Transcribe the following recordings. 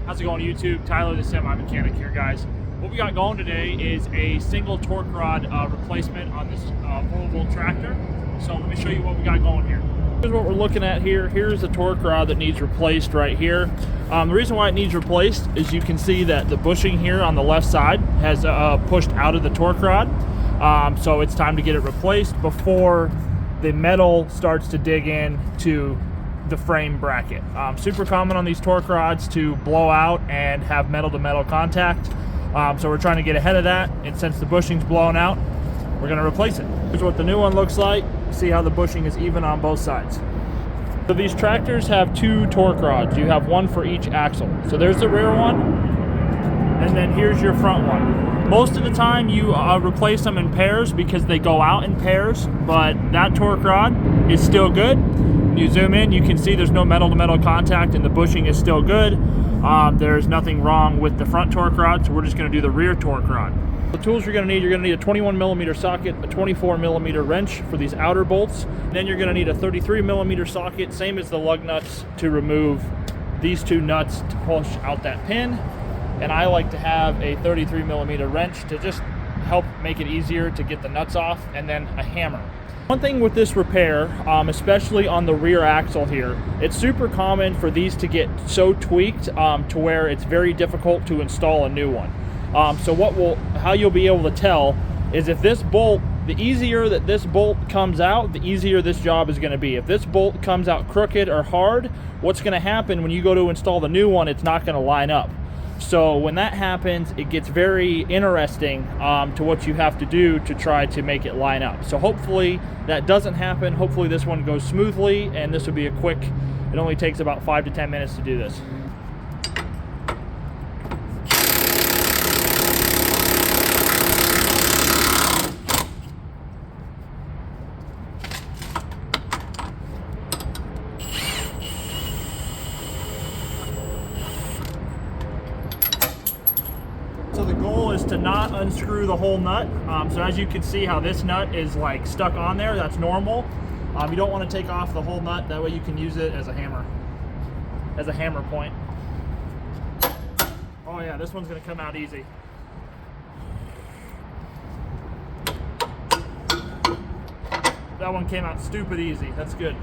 How's it going, YouTube? Tyler, the semi mechanic here, guys. What we got going today is a single torque rod replacement on this Volvo tractor. So let me show you what we got going here. Here's what we're looking at here. Here's the torque rod that needs replaced right here. The reason why it needs replaced is you can see that the bushing here on the left side has pushed out of the torque rod. So it's time to get it replaced before the metal starts to dig in to the frame bracket. Super common on these torque rods to blow out and have metal to metal contact. So we're trying to get ahead of that, and since the bushing's blown out, we're going to replace it. Here's what the new one looks like. See how the bushing is even on both sides. So these tractors have two torque rods. You have one for each axle. So there's the rear one, and then here's your front one. Most of the time you replace them in pairs because they go out in pairs, but that torque rod is still good. When you zoom in, you can see there's no metal to metal contact and the bushing is still good. There's nothing wrong with the front torque rod, so we're just going to do the rear torque rod. The tools you're going to need a 21 millimeter socket, a 24 millimeter wrench for these outer bolts. Then you're going to need a 33 millimeter socket, same as the lug nuts, to remove these two nuts to push out that pin. And I like to have a 33 millimeter wrench to just help make it easier to get the nuts off, and then a hammer. One thing with this repair, especially on the rear axle here, it's super common for these to get so tweaked to where it's very difficult to install a new one. So how you'll be able to tell is if this bolt, the easier that this bolt comes out, the easier this job is going to be. If this bolt comes out crooked or hard, what's going to happen when you go to install the new one, it's not going to line up. So when that happens, it gets very interesting to what you have to do to try to make it line up. So hopefully that doesn't happen. Hopefully this one goes smoothly, and this will be a quick, it only takes about 5 to 10 minutes to do this. So the goal is to not unscrew the whole nut. So as you can see how this nut is like stuck on there, that's normal. You don't want to take off the whole nut, that way you can use it as a hammer point. Oh yeah, this one's gonna come out easy. That one came out stupid easy, that's good.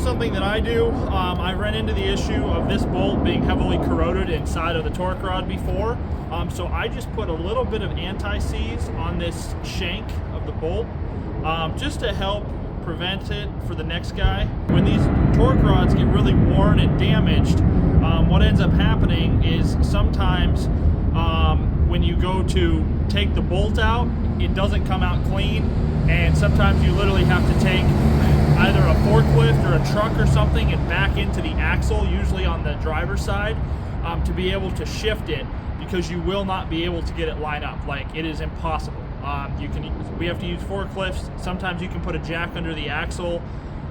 Something that I do. I ran into the issue of this bolt being heavily corroded inside of the torque rod before, so I just put a little bit of anti-seize on this shank of the bolt just to help prevent it for the next guy. When these torque rods get really worn and damaged, what ends up happening is sometimes when you go to take the bolt out, it doesn't come out clean, and sometimes you literally have to take either a forklift or a truck or something and back into the axle, usually on the driver's side, to be able to shift it, because you will not be able to get it lined up. Like, it is impossible. We have to use forklifts. Sometimes you can put a jack under the axle.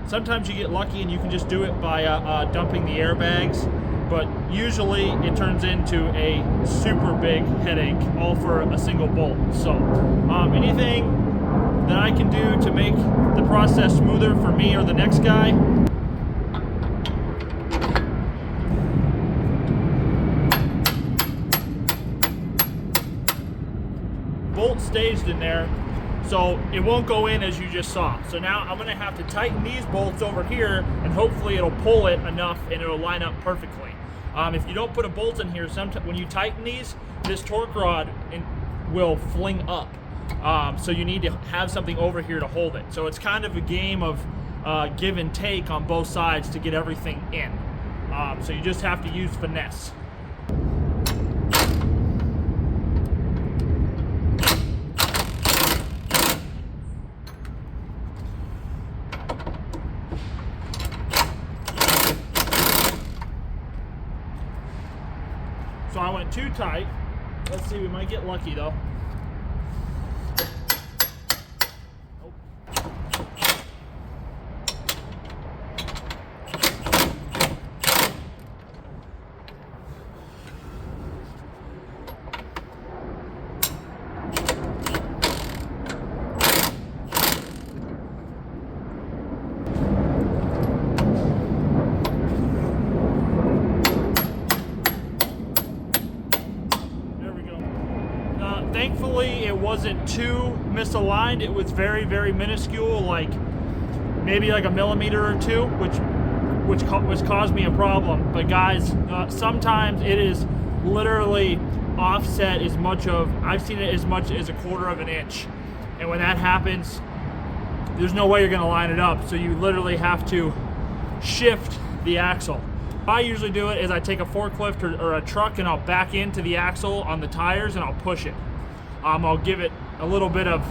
Sometimes you get lucky and you can just do it by dumping the airbags, but usually it turns into a super big headache, all for a single bolt. So anything that I can do to make the process smoother for me or the next guy. Bolt staged in there, so it won't go in as you just saw. So now I'm gonna have to tighten these bolts over here, and hopefully it'll pull it enough and it'll line up perfectly. If you don't put a bolt in here, sometimes when you tighten these, this torque rod will fling up. So you need to have something over here to hold it. So it's kind of a game of give and take on both sides to get everything in. So you just have to use finesse. So I went too tight. Let's see, we might get lucky though. Thankfully, it wasn't too misaligned. It was very, very minuscule, like maybe like a millimeter or two, which caused me a problem. But guys, sometimes it is literally offset as much of, I've seen it as much as 1/4 of an inch. And when that happens, there's no way you're gonna line it up. So you literally have to shift the axle. I usually do it is I take a forklift or a truck and I'll back into the axle on the tires and I'll push it. I'll give it a little bit of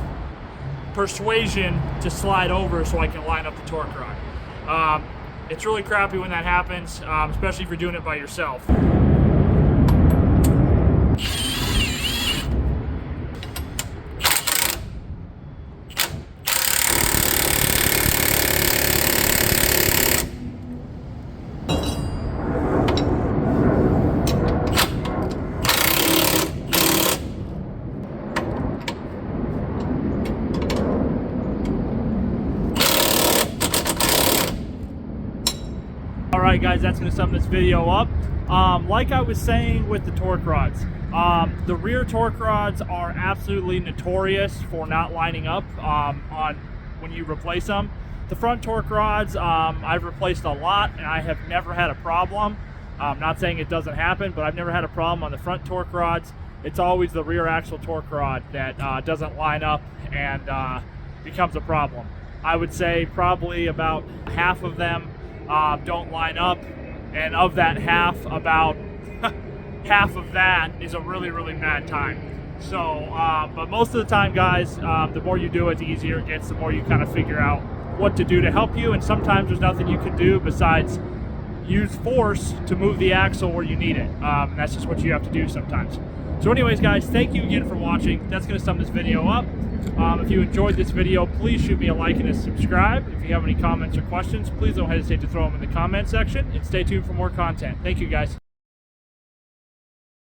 persuasion to slide over so I can line up the torque rod. It's really crappy when that happens, especially if you're doing it by yourself. Alright guys, that's going to sum this video up. Like I was saying with the torque rods, the rear torque rods are absolutely notorious for not lining up on when you replace them. The front torque rods, I've replaced a lot and I have never had a problem. I'm not saying it doesn't happen, but I've never had a problem on the front torque rods. It's always the rear axle torque rod that doesn't line up and becomes a problem. I would say probably about half of them don't line up, and of that half, about half of that is a really, really bad time. So, but most of the time, guys, the more you do it, the easier it gets, the more you kind of figure out what to do to help you, and sometimes there's nothing you can do besides use force to move the axle where you need it. That's just what you have to do sometimes. So anyways, guys, thank you again for watching. That's going to sum this video up. If you enjoyed this video, please shoot me a like and a subscribe. If you have any comments or questions, please don't hesitate to throw them in the comment section, and stay tuned for more content. Thank you, guys.